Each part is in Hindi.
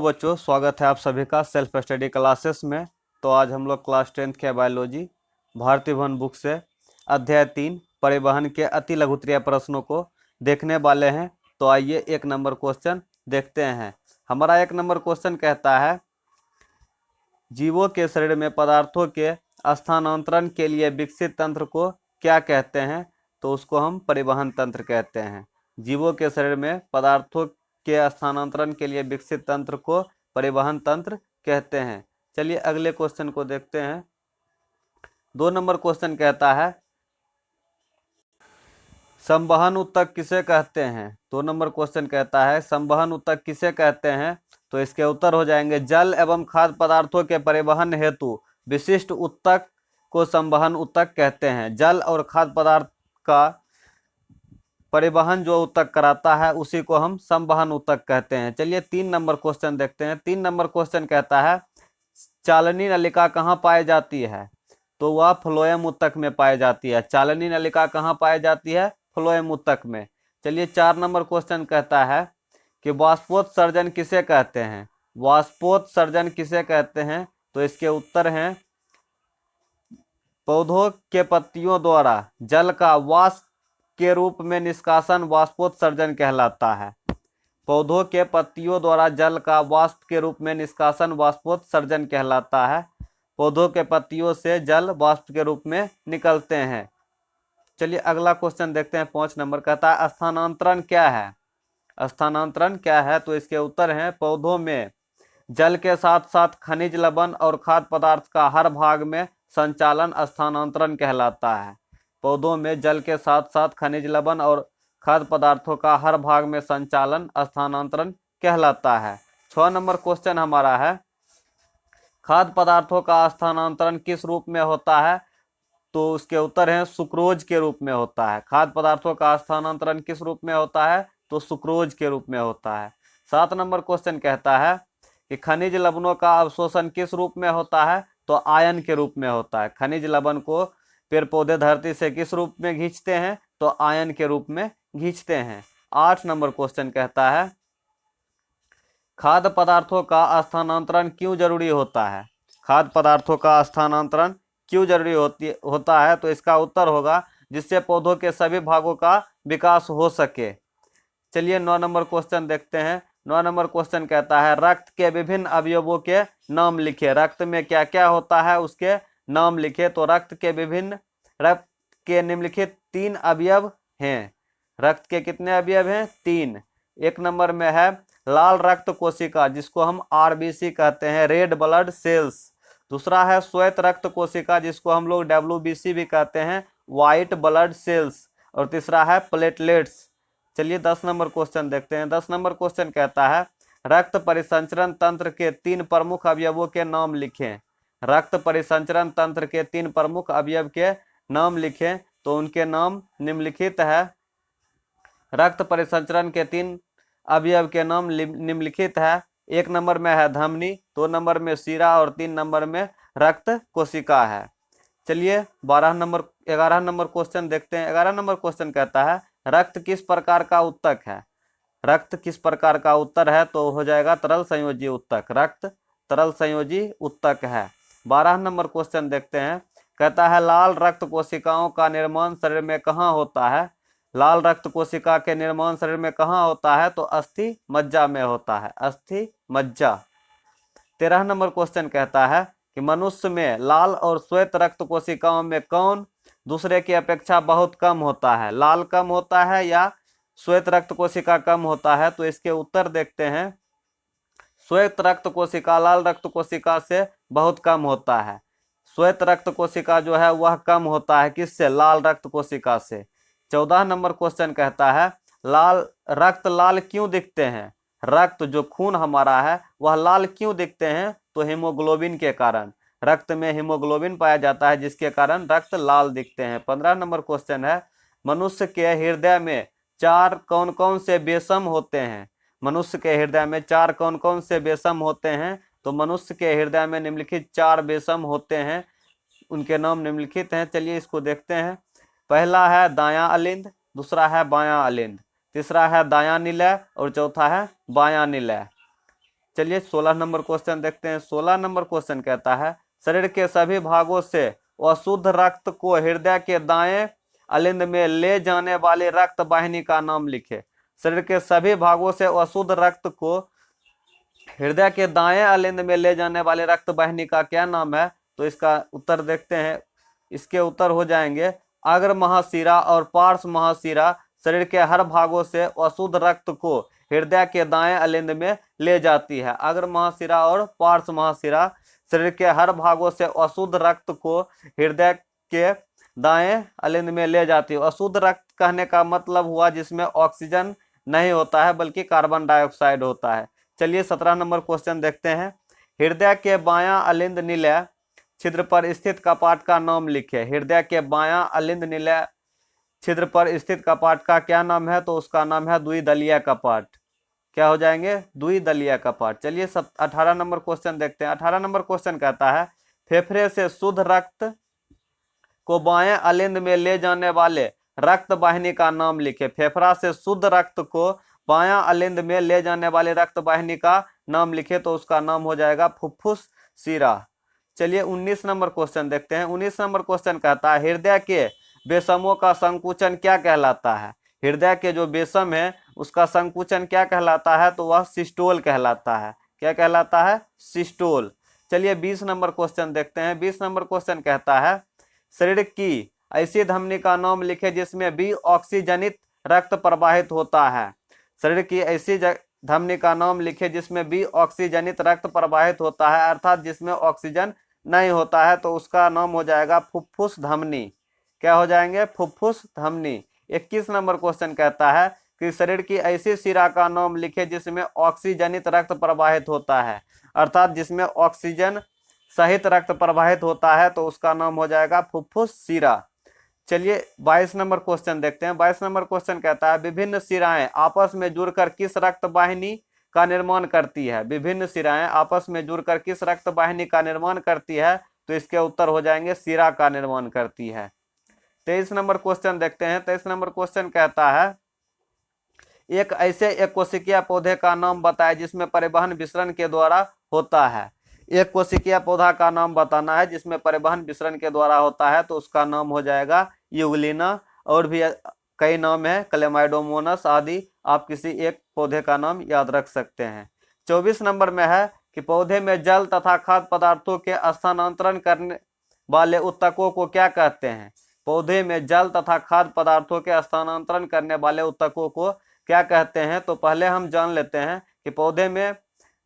बच्चों, स्वागत है आप सभी का सेल्फ स्टडी क्लासेस में। तो आज हम लोग क्लास 10th के बायोलॉजी भारतीय भवन बुक से अध्याय 3 परिवहन के अति लघुत्तरीय प्रश्नों को देखने वाले हैं। तो आइए 1 नंबर क्वेश्चन देखते हैं। हमारा 1 नंबर क्वेश्चन कहता है, जीवों के शरीर में पदार्थों के स्थानांतरण के लिए विकसित तंत्र को क्या कहते हैं? तो उसको हम परिवहन तंत्र कहते हैं। जीवों के शरीर में पदार्थों के स्थानांतरण के लिए विकसित तंत्र को परिवहन तंत्र कहते हैं। चलिए अगले क्वेश्चन को देखते हैं। 2 नंबर क्वेश्चन कहता है, संवहन ऊतक किसे कहते हैं? 2 नंबर क्वेश्चन कहता है, संवहन ऊतक किसे कहते हैं? तो इसके उत्तर हो जाएंगे, जल एवं खाद्य पदार्थों के परिवहन हेतु विशिष्ट ऊतक को संवहन ऊतक कहते हैं। जल और खाद्य पदार्थ का परिवहन जो ऊतक कराता है उसी को हम संवहन ऊतक कहते हैं। चलिए 3 नंबर क्वेश्चन देखते हैं। 3 नंबर क्वेश्चन कहता है, चालनी नलिका कहाँ पाई जाती है? तो वह फ्लोएम ऊतक में पाई जाती है। चालनी नलिका कहाँ पाई जाती है? फ्लोएम ऊतक में। चलिए 4 नंबर क्वेश्चन कहता है कि वाष्पोत्सर्जन किसे कहते हैं? वाष्पोत्सर्जन किसे कहते हैं? तो इसके उत्तर हैं, पौधों के पत्तियों द्वारा जल का वाष्प के रूप में निष्कासन वाष्पोत्सर्जन कहलाता है। पौधों के पत्तियों द्वारा जल का वाष्प के रूप में निष्कासन वाष्पोत्सर्जन कहलाता है। पौधों के पत्तियों से जल वाष्प के रूप में निकलते हैं। चलिए अगला क्वेश्चन देखते हैं। 5 नंबर कहता है, स्थानांतरण क्या है? स्थानांतरण क्या है? तो इसके उत्तर हैं, पौधों में जल के साथ साथ खनिज लवण और खाद्य पदार्थ का हर भाग में संचालन स्थानांतरण कहलाता है। पौधों में जल के साथ साथ खनिज लवण और खाद्य पदार्थों का हर भाग में संचालन स्थानांतरण कहलाता है। 6 नंबर क्वेश्चन हमारा है, खाद्य पदार्थों का स्थानांतरण किस रूप में होता है? तो उसके उत्तर हैं, सुक्रोज के रूप में होता है। खाद्य पदार्थों का स्थानांतरण किस रूप में होता है? तो सुक्रोज के रूप में होता है। 7 नंबर क्वेश्चन कहता है कि खनिज लवणों का अवशोषण किस रूप में होता है? तो आयन के रूप में होता है। खनिज लवण को पेड़ पौधे धरती से किस रूप में खींचते हैं? तो आयन के रूप में खींचते हैं। 8 नंबर क्वेश्चन कहता है, खाद्य पदार्थों का स्थानांतरण क्यों जरूरी होता है? खाद्य पदार्थों का स्थानांतरण क्यों जरूरी होता है? तो इसका उत्तर होगा, जिससे पौधों के सभी भागों का विकास हो सके। चलिए 9 नंबर क्वेश्चन देखते हैं। 9 नंबर क्वेश्चन कहता है, रक्त के विभिन्न अवयवों के नाम लिखे। रक्त में क्या क्या होता है उसके नाम लिखे। तो रक्त के निम्नलिखित 3 अवयव हैं। रक्त के कितने अवयव हैं? 3। 1 नंबर में है लाल रक्त कोशिका, जिसको हम आरबीसी कहते हैं, रेड ब्लड सेल्स। दूसरा है श्वेत रक्त कोशिका, जिसको हम लोग डब्ल्यूबीसी भी कहते हैं, व्हाइट ब्लड सेल्स। और तीसरा है प्लेटलेट्स। चलिए 10 नंबर क्वेश्चन देखते हैं। 10 नंबर क्वेश्चन कहता है, रक्त परिसंचरण तंत्र के 3 प्रमुख अवयवों के नाम लिखें। रक्त परिसंचरण तंत्र के 3 प्रमुख अवयव के नाम लिखें। तो उनके नाम निम्नलिखित है। रक्त परिसंचरण के 3 अवयव के नाम निम्नलिखित है। 1 नंबर में है धमनी, 2 नंबर में शिरा और 3 नंबर में रक्त कोशिका है। चलिए 11 नंबर क्वेश्चन देखते हैं। 11 नंबर क्वेश्चन कहता है, रक्त किस प्रकार का ऊतक है? रक्त किस प्रकार का उत्तर है? तो हो जाएगा तरल संयोजी ऊतक। रक्त तरल संयोजी ऊतक है। 12 नंबर क्वेश्चन देखते हैं। कहता है, लाल रक्त कोशिकाओं का निर्माण शरीर में कहाँ होता है? लाल रक्त कोशिका के निर्माण शरीर में कहाँ होता है? तो अस्थि मज्जा में होता है। अस्थि मज्जा। 13 नंबर क्वेश्चन कहता है कि मनुष्य में लाल और श्वेत रक्त कोशिकाओं में कौन दूसरे की अपेक्षा बहुत कम होता है? लाल कम होता है या श्वेत रक्त कोशिका कम होता है? तो इसके उत्तर देखते हैं। श्वेत रक्त कोशिका लाल रक्त कोशिका से बहुत कम होता है। श्वेत रक्त कोशिका जो है वह कम होता है किससे? लाल रक्त कोशिका से। 14 नंबर क्वेश्चन कहता है, रक्त लाल क्यों दिखते हैं? रक्त जो खून हमारा है वह लाल क्यों दिखते हैं? तो हीमोग्लोबिन के कारण। रक्त में हीमोग्लोबिन पाया जाता है, जिसके कारण रक्त लाल दिखते हैं। 15 नंबर क्वेश्चन है, मनुष्य के हृदय में 4 कौन कौन से बेसम होते हैं? मनुष्य के हृदय में 4 कौन कौन से बेसम होते हैं? तो मनुष्य के हृदय में निम्नलिखित 4 बेसम होते हैं। उनके नाम निम्नलिखित हैं। चलिए इसको देखते हैं। पहला है दायां अलिंद, दूसरा है बायां अलिंद, तीसरा है दायां निलय और चौथा है बायां निलय। चलिए 16 नंबर क्वेश्चन देखते हैं। 16 नंबर क्वेश्चन कहता है शरीर के सभी भागों से अशुद्ध रक्त को हृदय के दाएं अलिंद में ले जाने वाली रक्त वाहिनी का नाम लिखे। शरीर के सभी भागों से अशुद्ध रक्त को हृदय के दाएं अलिंद में ले जाने वाले रक्त वाहिनी का क्या नाम है? तो इसका उत्तर देखते हैं। इसके उत्तर हो जाएंगे अग्र महाशिरा और पार्श्व महाशिरा शरीर के हर भागों से अशुद्ध रक्त को हृदय के दाएं अलिंद में ले जाती है। अग्र महाशिरा और पार्श्व महाशिरा शरीर के हर भागों से अशुद्ध रक्त को हृदय के दाएं अलिंद में ले जाती है। अशुद्ध रक्त कहने का मतलब हुआ जिसमें ऑक्सीजन नहीं होता है बल्कि कार्बन डाइऑक्साइड होता है। चलिए 17 नंबर क्वेश्चन देखते हैं। हृदय के बायां अलिंद निलय छिद्र पर स्थित कपाट का नाम लिखे। हृदय के बायां अलिंद निलय छिद्र पर स्थित कपाट का क्या नाम है? तो उसका नाम है द्विदलीय कपाट। क्या हो जाएंगे? द्विदलीय कपाट। चलिए 18 नंबर क्वेश्चन देखते हैं। 18 नंबर क्वेश्चन कहता है फेफड़े से शुद्ध रक्त को बाएं अलिंद में ले जाने वाले रक्त वाहिनी का नाम लिखे। फेफड़ा से शुद्ध रक्त को बायां अलिंद में ले जाने वाले रक्त वाहिनी का नाम लिखे तो उसका नाम हो जाएगा फुफ्फुस शिरा। चलिए 19 नंबर क्वेश्चन देखते हैं। 19 नंबर क्वेश्चन कहता है हृदय के बेसमों का संकुचन क्या कहलाता है? हृदय के जो बेसम है उसका संकुचन क्या कहलाता है? तो वह सिस्टोल कहलाता है। क्या कहलाता है? सिस्टोल। चलिए 20 नंबर क्वेश्चन देखते हैं। 20 नंबर क्वेश्चन कहता है शरीर की ऐसी धमनी का नाम लिखे जिसमें भी ऑक्सीजनित रक्त प्रवाहित होता है। शरीर की ऐसी धमनी का नाम लिखे जिसमें भी ऑक्सीजनित रक्त प्रवाहित होता है अर्थात जिसमें ऑक्सीजन नहीं होता है तो उसका नाम हो जाएगा फुफ्फुस धमनी। क्या हो जाएंगे? फुफ्फुस धमनी। 21 नंबर क्वेश्चन कहता है कि शरीर की ऐसी शिरा का नाम लिखे जिसमें ऑक्सीजनित रक्त प्रवाहित होता है अर्थात जिसमें ऑक्सीजन सहित रक्त प्रवाहित होता है तो उसका नाम हो जाएगा फुफ्फुस शिरा। चलिए 22 नंबर क्वेश्चन देखते हैं। 22 नंबर क्वेश्चन कहता है विभिन्न शिराएं आपस में जुड़कर किस रक्त वाहिनी का निर्माण करती है? विभिन्न शिराएं आपस में जुड़कर किस रक्त वाहिनी का निर्माण करती है? तो इसके उत्तर हो जाएंगे शिरा का निर्माण करती है। 23 नंबर क्वेश्चन देखते हैं। 23 नंबर क्वेश्चन कहता है एक ऐसे एक कोशिकीय पौधे का नाम बताए जिसमें परिवहन विसरण के द्वारा होता है। एक कोशिकीय पौधा का नाम बताना है जिसमें परिवहन विसरण के द्वारा होता है तो उसका नाम हो जाएगा यूग्लिना। और भी कई नाम है क्लेमाइडोमोनस आदि। आप किसी एक पौधे का नाम याद रख सकते हैं। 24 नंबर में है कि पौधे में जल तथा खाद्य पदार्थों के स्थानांतरण करने वाले ऊतकों को क्या कहते हैं? पौधे में जल तथा खाद्य पदार्थों के स्थानांतरण करने वाले ऊतकों को क्या कहते हैं? तो पहले हम जान लेते हैं कि पौधे में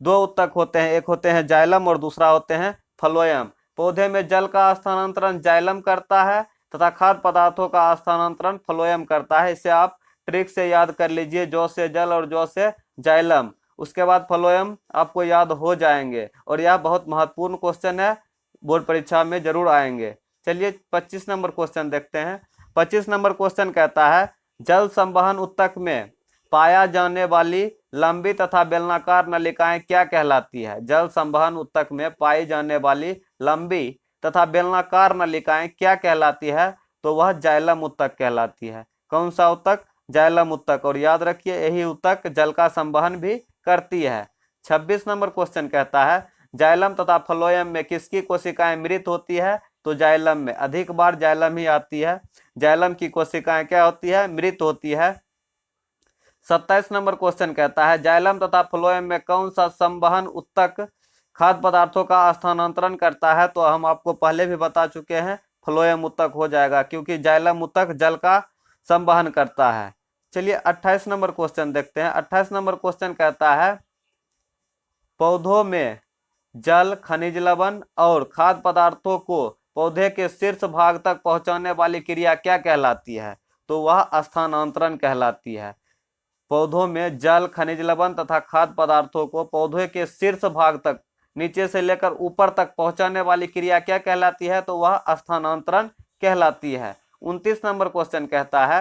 दो ऊतक होते हैं, एक होते हैं जाइलम और दूसरा होते हैं फ्लोएम। पौधे में जल का स्थानांतरण जाइलम करता है तथा खाद्य पदार्थों का स्थानांतरण फ्लोएम करता है। इसे आप ट्रिक से याद कर लीजिए, जौ से जल और जौ से जाइलम। उसके बाद फ्लोएम आपको याद हो जाएंगे और यह बहुत महत्वपूर्ण क्वेश्चन है, बोर्ड परीक्षा में जरूर आएंगे। चलिए 25 नंबर क्वेश्चन देखते हैं। 25 नंबर क्वेश्चन कहता है जल संवहन ऊतक में पाया जाने वाली लंबी तथा बेलनाकार नलिकाएं क्या कहलाती है? जल संवहन ऊतक में पाई जाने वाली लंबी तथा बेलनाकार नलिकाएं क्या कहलाती है? तो वह जाइलम ऊतक कहलाती है। कौन सा ऊतक? जाइलम ऊतक। और याद रखिए यही ऊतक जल का संवहन भी करती है। 26 नंबर क्वेश्चन कहता है जाइलम तथा फ्लोएम में किसकी कोशिकाएं मृत होती है? तो जाइलम में। अधिक बार जाइलम ही आती है। जाइलम की कोशिकाएं क्या होती है? मृत होती है। 27 नंबर क्वेश्चन कहता है जाइलम तथा फ्लोएम में कौन सा संवहन ऊतक खाद्य पदार्थों का स्थानांतरण करता है? तो हम आपको पहले भी बता चुके हैं, फ्लोएम ऊतक हो जाएगा क्योंकि जाइलम ऊतक जल का संवहन करता है। चलिए 28 नंबर क्वेश्चन देखते हैं। 28 नंबर क्वेश्चन कहता है पौधों में जल, खनिज लवण और खाद्य पदार्थों को पौधे के शीर्ष भाग तक पहुंचाने वाली क्रिया क्या कहलाती है? तो वह स्थानांतरण कहलाती है। पौधों में जल, खनिज लवण तथा खाद्य पदार्थों को पौधे के शीर्ष भाग तक नीचे से लेकर ऊपर तक पहुंचाने वाली क्रिया क्या कहलाती है? तो वह स्थानांतरण कहलाती है। 29 नंबर क्वेश्चन कहता है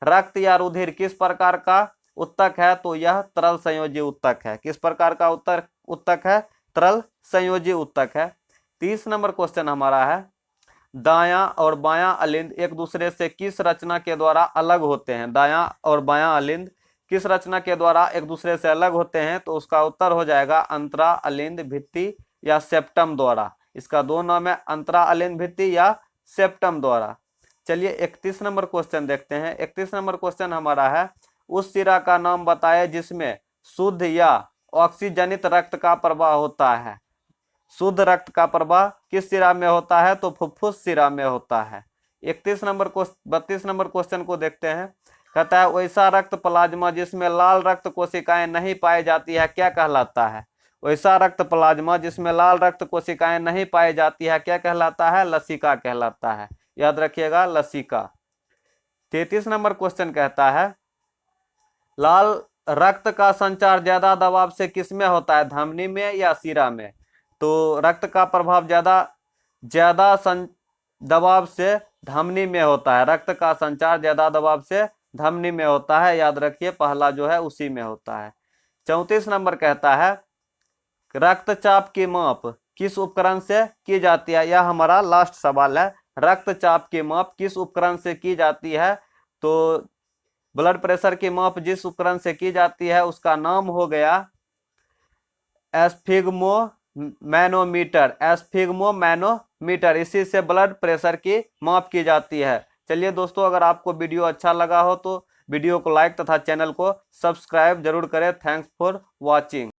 रक्त या रुधिर किस प्रकार का ऊतक है? तो यह तरल संयोजी ऊतक है। किस प्रकार का ऊतक है? तरल संयोजी ऊतक है। 30 नंबर क्वेश्चन हमारा है दायां और बायां अलिंद एक दूसरे से किस रचना के द्वारा अलग होते हैं? दायां और बायां अलिंद किस रचना के द्वारा एक दूसरे से अलग होते हैं? तो उसका उत्तर हो जाएगा अंतरा, अलिंद, भित्ति या सेप्टम द्वारा। इसका दो नाम है, अंतरा, अलिंद, भित्ति या सेप्टम द्वारा। चलिए 31 नंबर क्वेश्चन देखते हैं। 31 नंबर क्वेश्चन हमारा है, उस शिरा का नाम बताए जिसमें शुद्ध या ऑक्सीजनित रक्त का प्रवाह होता है। शुद्ध रक्त का प्रवाह किस शिरा में होता है? तो फुफ्फुस शिरा में होता है। 32 नंबर क्वेश्चन को देखते हैं। कहता है वैसा रक्त प्लाज्मा जिसमें लाल रक्त कोशिकाएं नहीं पाई जाती है क्या कहलाता है? वैसा रक्त प्लाज्मा जिसमें लाल रक्त कोशिकाएं नहीं पाई जाती है क्या कहलाता है? लसिका कहलाता है। याद रखिएगा, लसिका। 33 नंबर क्वेश्चन कहता है, लाल रक्त का संचार ज्यादा दबाव से किसमें होता है? धमनी में या शिरा में? तो रक्त का प्रभाव ज्यादा दबाव से धमनी में होता है। रक्त का संचार ज्यादा दबाव से धमनी में होता है। याद रखिए, पहला जो है उसी में होता है। 34 नंबर कहता है, रक्तचाप की माप किस उपकरण से की जाती है? यह हमारा लास्ट सवाल है। रक्तचाप की माप किस उपकरण से की जाती है? तो ब्लड प्रेशर की माप जिस उपकरण से की जाती है उसका नाम हो गया एस्फिग्मोमैनोमीटर। इसी से ब्लड प्रेशर की माप की जाती है। चलिए दोस्तों, अगर आपको वीडियो अच्छा लगा हो तो वीडियो को लाइक तथा चैनल को सब्सक्राइब जरूर करें। Thanks for watching.